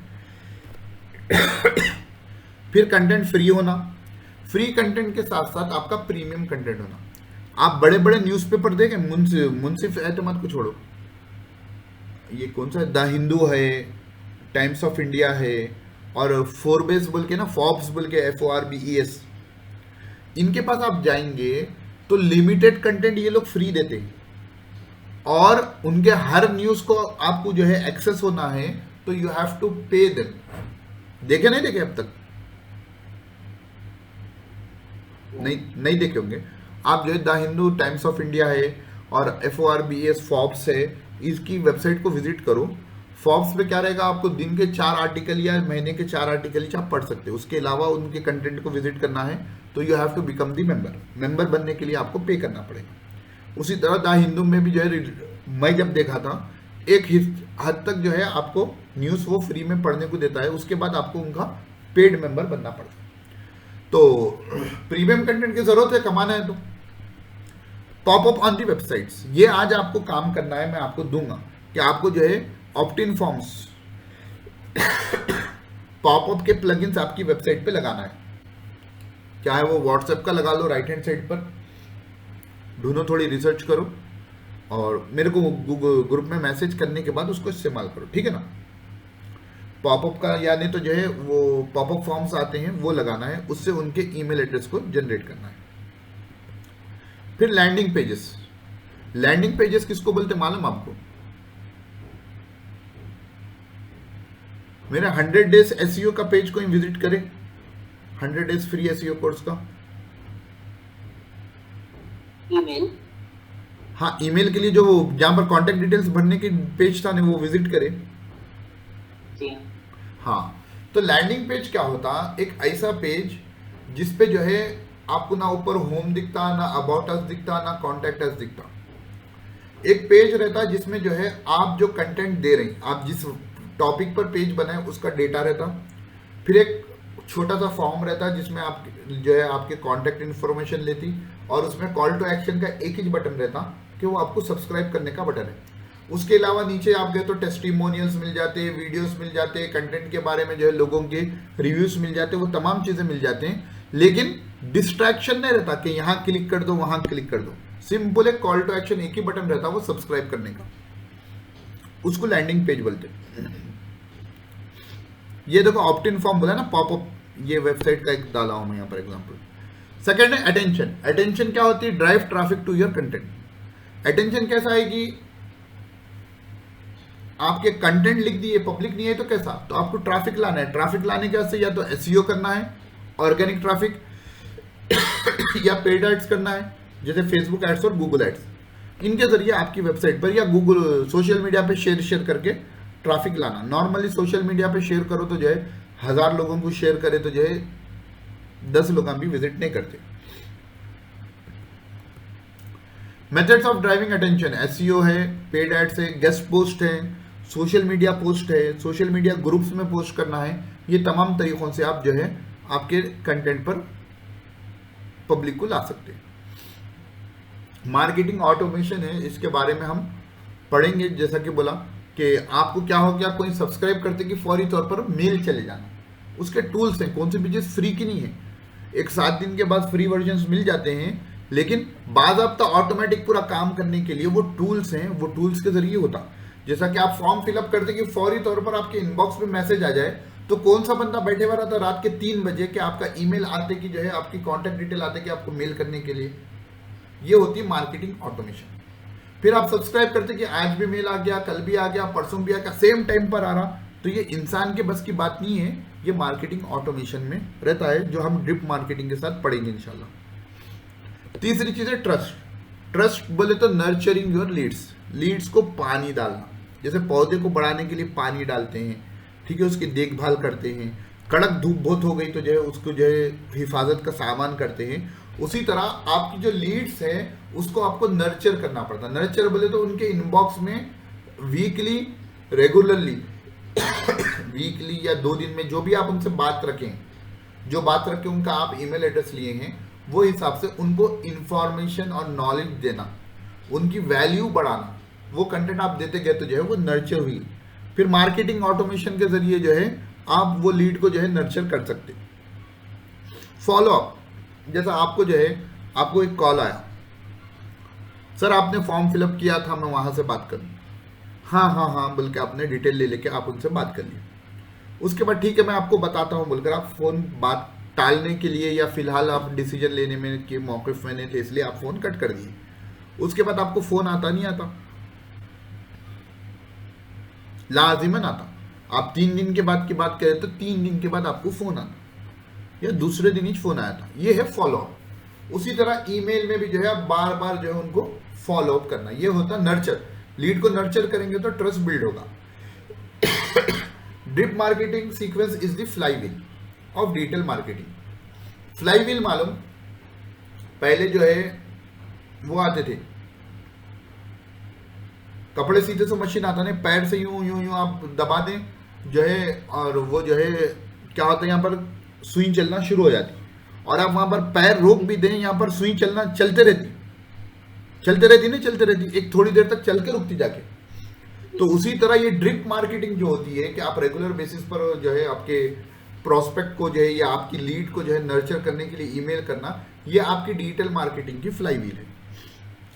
फिर कंटेंट फ्री होना, फ्री कंटेंट के साथ साथ आपका प्रीमियम कंटेंट होना। आप बड़े बड़े न्यूज़पेपर देखें, मुंसिफ एतमद को छोड़ो, ये कौन सा द हिंदू है, टाइम्स ऑफ इंडिया है, और फोर्बेस बोल के ना, फॉर्ब्स बोल के, FORBES, इनके पास आप जाएंगे तो लिमिटेड कंटेंट ये लोग फ्री देते हैं, और उनके हर न्यूज को आपको जो है एक्सेस होना है तो you have to pay them. देखे नहीं देखे अब तक? नहीं देखे होंगे आप। जो है the Hindu, times of India है और FORBES, फॉर्ब्स है, इसकी वेबसाइट को विजिट करो। फॉर्ब्स पे क्या रहेगा, आपको दिन के 4 आर्टिकल या महीने के 4 आर्टिकल ही आप पढ़ सकते हो, उसके अलावा उनके कंटेंट को विजिट करना है तो you have to become the member बनने के लिए आपको पे करना पड़ेगा। उसी तरह द हिंदू में भी जो है, मैं जब देखा था, एक हद तक जो है आपको न्यूज़ वो फ्री में पढ़ने को देता है, उसके बाद आपको उनका पेड मेंबर बनना पड़ता है। तो प्रीमियम कंटेंट की जरूरत है, कमाना है तो पॉपअप ऑन दी वेबसाइट्स, ये आज आपको काम करना है, मैं आपको दूंगा कि आपको जो है ऑप्ट इन फॉर्म्स, पॉपअप के प्लगइन्स आपकी वेबसाइट पे लगाना है। क्या है वो, व्हाट्सएप का लगा लो, राइट हैंड साइड पर ढूंढो, थोड़ी रिसर्च करो और मेरे को गूगल ग्रुप में मैसेज करने के बाद उसको इस्तेमाल करो, ठीक है ना। पॉपअप का यानी तो जो है वो पॉपअप फॉर्म्स आते हैं वो लगाना है, उससे उनके ईमेल एड्रेस को जनरेट करना है। फिर लैंडिंग पेजेस किसको बोलते मालूम आपको? मेरा 100 डेज SEO का पेज कोई विजिट करे, 100 डेज फ्री SEO कोर्स का। ईमेल, हाँ, ईमेल के लिए जो जहां पर कॉन्टेक्ट डिटेल्स भरने की पेज था ना, वो विजिट करे। हाँ, तो लैंडिंग पेज क्या होता, एक ऐसा पेज जिसपे जो है आपको ना ऊपर होम दिखता, ना अबाउट अस दिखता, ना कॉन्टेक्ट अस दिखता। एक पेज रहता जिसमें जो है आप जो कंटेंट दे रहे हैं, आप जिस टॉपिक पर पेज बनाए उसका डेटा रहता। फिर एक छोटा सा फॉर्म रहता जिसमें आप जो है आपके कॉन्टेक्ट इन्फॉर्मेशन लेती, और उसमें कॉल टू एक्शन का एक ही बटन रहता कि वो आपको सब्सक्राइब करने का बटन है। उसके अलावा नीचे आप गए तो टेस्टिमोनियल्स मिल जाते हैं, वीडियोस मिल जाते हैं, कंटेंट के बारे में जो है लोगों के रिव्यूज मिल जाते हैं, वो तमाम चीजें मिल जाते हैं। लेकिन डिस्ट्रैक्शन नहीं रहता कि यहाँ क्लिक कर दो, वहां क्लिक कर दो। सिंपल एक कॉल टू एक्शन, एक ही बटन रहता वो सब्सक्राइब करने का, उसको लैंडिंग पेज बोलते हैं। ये देखो ऑप्ट इन फॉर्म बोला ना, पॉपअप, ये वेबसाइट का एक डाला हूं मैं यहाँ पर एग्जांपल। सेकंड है अटेंशन क्या होती है, drive traffic to your content. Attention कैसा है कि आपके कंटेंट लिख दिए, पब्लिक नहीं है तो कैसा, तो आपको ट्रैफिक लाना है। ट्रैफिक लाने के वास्ते या तो SEO करना है, ऑर्गेनिक ट्रैफिक, या पेड एड्स करना है, जैसे फेसबुक एड्स और गूगल एड्स। इनके जरिए आपकी वेबसाइट पर या गूगल सोशल मीडिया पे शेयर करके ट्रैफिक लाना। नॉर्मली सोशल मीडिया पे शेयर करो तो जो है 1000 लोगों को शेयर करे तो जो है 10 लोग भी विजिट नहीं करते। Methods of driving attention, SEO है, पेड एड्स है, गेस्ट पोस्ट है, सोशल मीडिया पोस्ट है, सोशल मीडिया ग्रुप्स में पोस्ट करना है। ये तमाम तरीकों से आप जो है आपके कंटेंट पर पब्लिक को ला सकते हैं। मार्केटिंग ऑटोमेशन है, इसके बारे में हम पढ़ेंगे। जैसा कि बोला कि आपको क्या हो गया, कोई सब्सक्राइब करते कि फौरी तौर पर मेल चले जाना, उसके टूल्स हैं। कौन सी भी चीज फ्री की नहीं है, एक 7 दिन के बाद फ्री वर्जन मिल जाते हैं, लेकिन बाज़ाब्ता ऑटोमेटिक पूरा काम करने के लिए वो टूल्स हैं, वो टूल्स के जरिए होता। जैसा कि आप फॉर्म फिलअप करते कि फौरी तौर पर आपके इनबॉक्स में मैसेज आ जाए, तो कौन सा बंदा बैठे हुआ रहता रात के 3 बजे कि आपका ईमेल आते कि जो है आपकी कॉन्टैक्ट डिटेल आते कि आपको मेल करने के लिए। ये होती है मार्केटिंग ऑटोमेशन। फिर आप सब्सक्राइब करते कि आज भी मेल आ गया, कल भी आ गया, परसों भी आ गया, सेम टाइम पर आ रहा, तो ये इंसान के बस की बात नहीं है, ये मार्केटिंग ऑटोमेशन में रहता है, जो हम ड्रिप मार्केटिंग के साथ पढ़ेंगे इंशाल्लाह। तीसरी चीज है ट्रस्ट बोले तो नर्चरिंग योर लीड्स को पानी डालना। जैसे पौधे को बढ़ाने के लिए पानी डालते हैं, ठीक है, उसकी देखभाल करते हैं। कड़क धूप बहुत हो गई तो जो है उसको जो है हिफाजत का सामान करते हैं। उसी तरह आपकी जो लीड्स है उसको आपको नर्चर करना पड़ता है। नर्चर बोले तो उनके इनबॉक्स में वीकली, रेगुलरली वीकली या 2 दिन में जो भी आप उनसे बात रखें, जो बात रखें उनका आप ईमेल एड्रेस लिए हैं, वो हिसाब से उनको इंफॉर्मेशन और नॉलेज देना, उनकी वैल्यू बढ़ाना, वो कंटेंट आप देते गए तो जो है वो नर्चर हुई। फिर मार्केटिंग ऑटोमेशन के जरिए जो है आप वो लीड को जो है नर्चर कर सकते। फॉलो अप, जैसा आपको जो है आपको एक कॉल आया, सर आपने फॉर्म फिलअप किया था, मैं वहां से बात करूँ। हाँ हाँ हाँ बोल के आपने डिटेल ले लेके आप उनसे बात कर ली। उसके बाद ठीक है मैं आपको बताता हूँ बोलकर आप फोन बात टालने के लिए या फिलहाल आप डिसीजन लेने में के मौक़िफ़ में नहीं थे इसलिए आप फोन कट कर दिए। उसके बाद आपको फोन आता नहीं आता, लाजिमन आता। आप 3 दिन के बाद की बात करें तो 3 दिन के बाद आपको फोन आता या दूसरे दिन ही फोन आया था। ये है फॉलो अप। उसी तरह ईमेल में भी जो है आप बार बार जो है उनको फॉलो अप करना, ये होता नर्चर। लीड को नर्चर करेंगे तो ट्रस्ट बिल्ड होगा। Drip marketing sequence is the flywheel of digital marketing. Flywheel मालूम, पहले जो है वो आते थे कपड़े सीधे से मशीन आता नहीं, पैर से यूं यूं यूं आप दबा दें जो है और वो जो है क्या होता है यहाँ पर सुई चलना शुरू हो जाती, और आप वहां पर पैर रोक भी दें यहाँ पर सुई चलना चलते रहती नहीं चलते रहती, एक थोड़ी देर तक चल के रुकती जाके। तो उसी तरह ये ड्रिप मार्केटिंग जो होती है कि आप रेगुलर बेसिस पर जो है आपके प्रोस्पेक्ट को जो है या आपकी लीड को जो है नर्चर करने के लिए ईमेल करना, ये आपकी डिजिटल मार्केटिंग की फ्लाईव्हील है।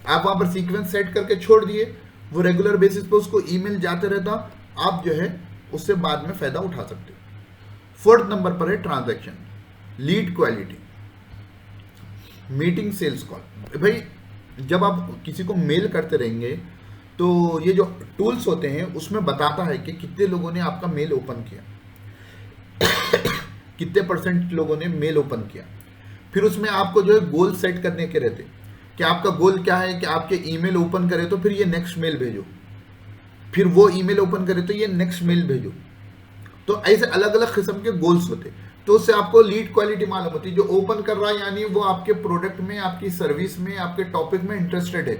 आप वहां पर सीक्वेंस सेट करके छोड़ दिए, वो रेगुलर बेसिस पर उसको ईमेल जाते रहता, आप जो है उससे बाद में फायदा उठा सकते हो। 4th नंबर पर है transaction, lead quality, meeting, sales call. भाई जब आप किसी को मेल करते रहेंगे तो ये जो टूल्स होते हैं उसमें बताता है कि कितने लोगों ने आपका मेल ओपन किया, कितने % लोगों ने मेल ओपन किया। फिर उसमें आपको जो है गोल सेट करने के रहते कि आपका गोल क्या है कि आपके ईमेल ओपन करे तो फिर ये नेक्स्ट मेल भेजो, फिर वो ईमेल ओपन करे तो ये नेक्स्ट मेल भेजो। तो ऐसे अलग अलग किस्म के गोल्स होते, तो उससे आपको लीड क्वालिटी मालूम होती है। जो ओपन कर रहा है यानी वो आपके प्रोडक्ट में, आपकी सर्विस में, आपके टॉपिक में इंटरेस्टेड है,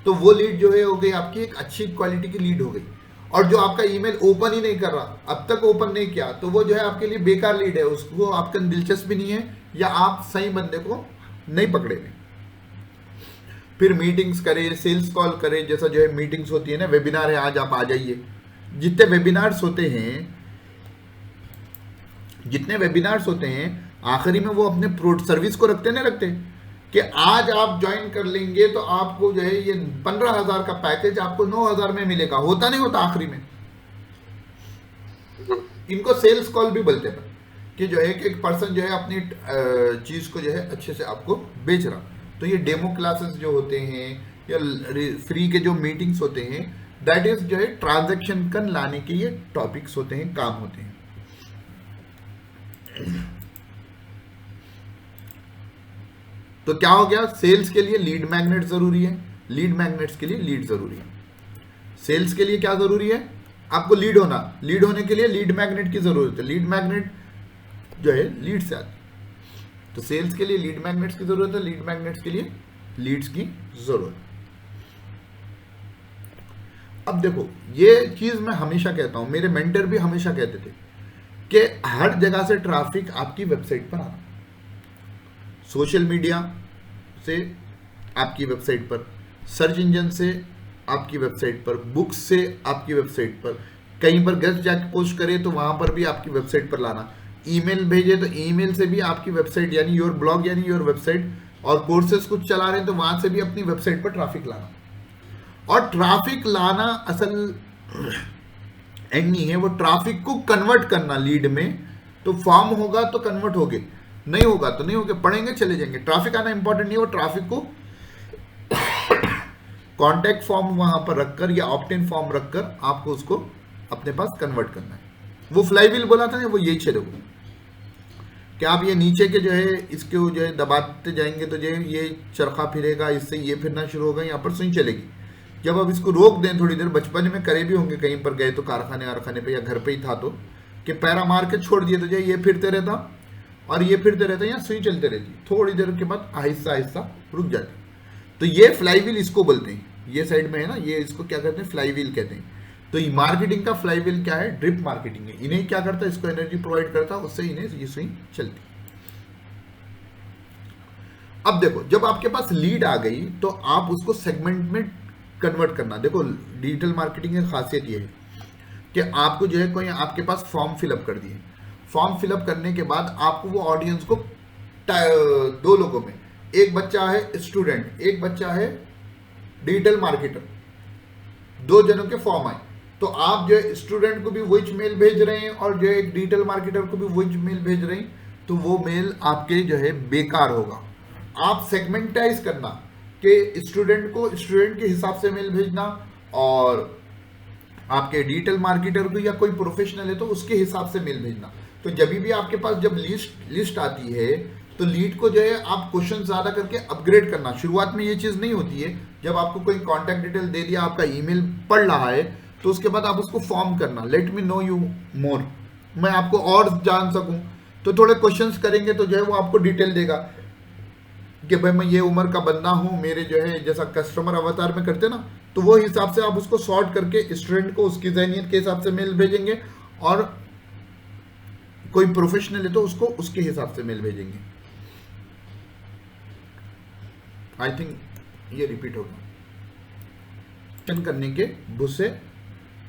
तो वो लीड जो है हो गई आपकी एक अच्छी क्वालिटी की लीड हो गई। और जो आपका ईमेल ओपन ही नहीं कर रहा, अब तक ओपन नहीं किया, तो वो जो है आपके लिए बेकार लीड है, उसको आपका दिलचस्पी नहीं है या आप सही बंदे को नहीं पकड़े। फिर मीटिंग्स करें, सेल्स कॉल करें, जैसा जो है मीटिंग्स होती है ना, वेबिनार है, आज आप आ जाइए। जितने वेबिनार्स होते हैं आखिरी में वो अपने सर्विस को रखते नहीं रखते कि आज आप ज्वाइन कर लेंगे तो आपको जो है ये 15,000 का पैकेज आपको 9,000 में मिलेगा, होता नहीं होता आखिरी में। इनको सेल्स कॉल भी बोलते हैं कि जो है कि एक पर्सन जो है अपनी चीज को जो है अच्छे से आपको बेच रहा। तो ये डेमो क्लासेस जो होते हैं या फ्री के जो मीटिंग्स होते हैं, दैट इज जो है ट्रांजैक्शन कर लाने के ये टॉपिक्स होते हैं, काम होते हैं। तो क्या हो गया, सेल्स के लिए लीड मैग्नेट जरूरी है, लीड मैग्नेट्स के लिए लीड जरूरी है। सेल्स के लिए क्या जरूरी है, आपको लीड होना, लीड होने के लिए लीड मैग्नेट की जरूरत है। लीड मैग्नेट जो है लीड से आती, तो सेल्स के लिए लीड मैग्नेट्स की जरूरत है, लीड मैग्नेट्स के लिए लीड्स की जरूरत। अब देखो ये चीज मैं हमेशा कहता हूं, मेरे मेंटर भी हमेशा कहते थे कि हर जगह से ट्रैफिक आपकी वेबसाइट पर आना, सोशल मीडिया से आपकी वेबसाइट पर, सर्च इंजन से आपकी वेबसाइट पर, बुक्स से आपकी वेबसाइट पर, कहीं पर गेस्ट जाके पोस्ट करे तो वहां पर भी आपकी वेबसाइट पर लाना, ईमेल भेजे तो ईमेल से भी आपकी वेबसाइट यानी योर ब्लॉग यानी योर वेबसाइट, और कोर्सेज कुछ चला रहे हैं तो वहां से भी अपनी वेबसाइट पर ट्रैफिक लाना। और ट्रैफिक लाना असल एंड नहीं है, वो ट्रैफिक को कन्वर्ट करना लीड में। तो फॉर्म होगा तो कन्वर्ट होगे, नहीं होगा तो नहीं होगे, पढ़ेंगे चले जाएंगे। ट्रैफिक आना इंपॉर्टेंट नहीं है, वो ट्रैफिक को कॉन्टैक्ट फॉर्म वहां पर रखकर या ऑप्ट-इन फॉर्म रखकर आपको उसको अपने पास कन्वर्ट करना है। वो फ्लाईव्हील बोला था ना, वो यही चलेगा कि आप ये नीचे के जो है इसके जो है दबाते जाएंगे तो जो है ये चरखा फिरेगा, इससे ये फिरना शुरू होगा, यहाँ पर सुई चलेगी। जब आप इसको रोक दें थोड़ी देर, बचपन में करे भी होंगे, कहीं पर गए तो कारखाने पे या घर पे ही था तो, कि पैरा मार के छोड़ दिए तो जो ये फिरते रहता और ये फिरते रहता, यहाँ सुई चलते रहती, थोड़ी देर के बाद आहिस्ता आहिस्ता रुक जाती। तो ये फ्लाईव्हील इसको बोलते हैं, ये साइड में है ना, ये इसको क्या कहते हैं, फ्लाईव्हील कहते हैं। तो ये मार्केटिंग का फ्लाईव्हील क्या है, ड्रिप मार्केटिंग है। इन्हें क्या करता है, इसको एनर्जी प्रोवाइड करता है, उससे इन्हें ये सुई चलती। अब देखो जब आपके पास लीड आ गई तो आप उसको सेगमेंट में कन्वर्ट करना। देखो डिजिटल मार्केटिंग की खासियत ये है कि आपको जो है कोई आपके पास फॉर्म फिलअप कर दिए, फॉर्म फिलअप करने के बाद आपको वो ऑडियंस को 2 लोगों में, एक बच्चा है स्टूडेंट, एक बच्चा है डिजिटल मार्केटर, 2 जनों के फॉर्म आए, तो आप जो है स्टूडेंट को भी वही मेल भेज रहे हैं और जो है एक डिजिटल मार्केटर को भी वही मेल भेज रहे हैं, तो वो मेल आपके जो है बेकार होगा। आप सेगमेंटाइज करना कि स्टूडेंट को स्टूडेंट के हिसाब से मेल भेजना और आपके डिजिटल मार्केटर को या कोई प्रोफेशनल है तो उसके हिसाब से मेल भेजना। तो जब भी आपके पास जब लिस्ट आती है तो लीड को जो है आप क्वेश्चन ज्यादा करके अपग्रेड करना। शुरुआत में ये चीज नहीं होती है, जब आपको कोई कॉन्टैक्ट डिटेल दे दिया, आपका ईमेल पढ़ रहा है, तो उसके बाद आप उसको फॉर्म करना, let me know you more, मैं आपको और जान सकूं, तो थोड़े क्वेश्चंस करेंगे तो जो है वो आपको डिटेल देगा कि भाई मैं ये उम्र का बंदा हूं, मेरे जो है जैसा कस्टमर अवतार में करते ना, तो वो हिसाब से आप उसको सॉर्ट करके स्टूडेंट को उसकी ज़हनियत के हिसाब से मेल भेजेंगे और कोई प्रोफेशनल है तो उसको उसके हिसाब से मेल भेजेंगे। आई थिंक ये रिपीट होगा। करने के भूसे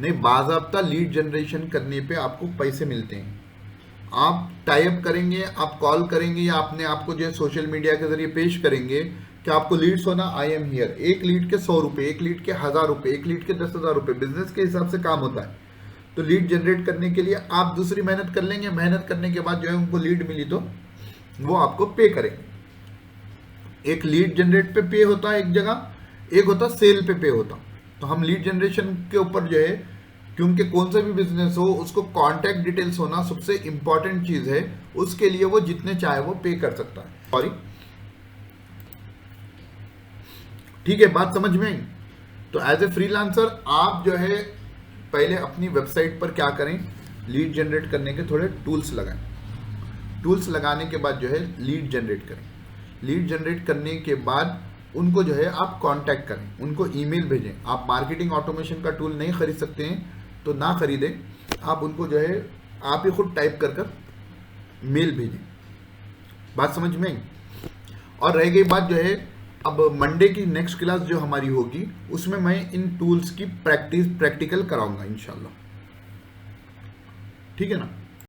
नहीं, बाज़ाब्ता लीड जनरेशन करने पे आपको पैसे मिलते हैं। आप टाइप करेंगे, आप कॉल करेंगे या अपने आपको जो है सोशल मीडिया के जरिए पेश करेंगे कि आपको लीड्स होना, आई एम हियर। एक लीड के 100 रुपये, एक लीड के 1000 रुपये, एक लीड के 10,000 रुपये, बिजनेस के हिसाब से काम होता है। तो लीड जनरेट करने के लिए आप दूसरी मेहनत कर लेंगे, मेहनत करने के बाद जो है उनको लीड मिली तो वो आपको पे करेंगे। एक लीड जनरेट पे होता है एक जगह, एक होता सेल पे होता। तो हम लीड जनरेशन के ऊपर जो है, क्योंकि कौन सा भी बिजनेस हो उसको कॉन्टैक्ट डिटेल्स होना सबसे इंपॉर्टेंट चीज है, उसके लिए वो जितने चाहे वो पे कर सकता है। सॉरी, ठीक है, बात समझ में आई। तो एज ए फ्रीलांसर आप जो है पहले अपनी वेबसाइट पर क्या करें, लीड जनरेट करने के थोड़े टूल्स लगाएं। टूल्स लगाने के बाद जो है लीड जनरेट करें। लीड जनरेट करने के बाद उनको जो है आप कांटेक्ट करें, उनको ईमेल भेजें। आप मार्केटिंग ऑटोमेशन का टूल नहीं खरीद सकते हैं तो ना खरीदें, आप उनको जो है आप ही खुद टाइप कर मेल भेजें। बात समझ में आई। और रह गई बात जो है, अब मंडे की नेक्स्ट क्लास जो हमारी होगी उसमें मैं इन टूल्स की प्रैक्टिकल कराऊंगा इंशाल्लाह, ठीक है ना।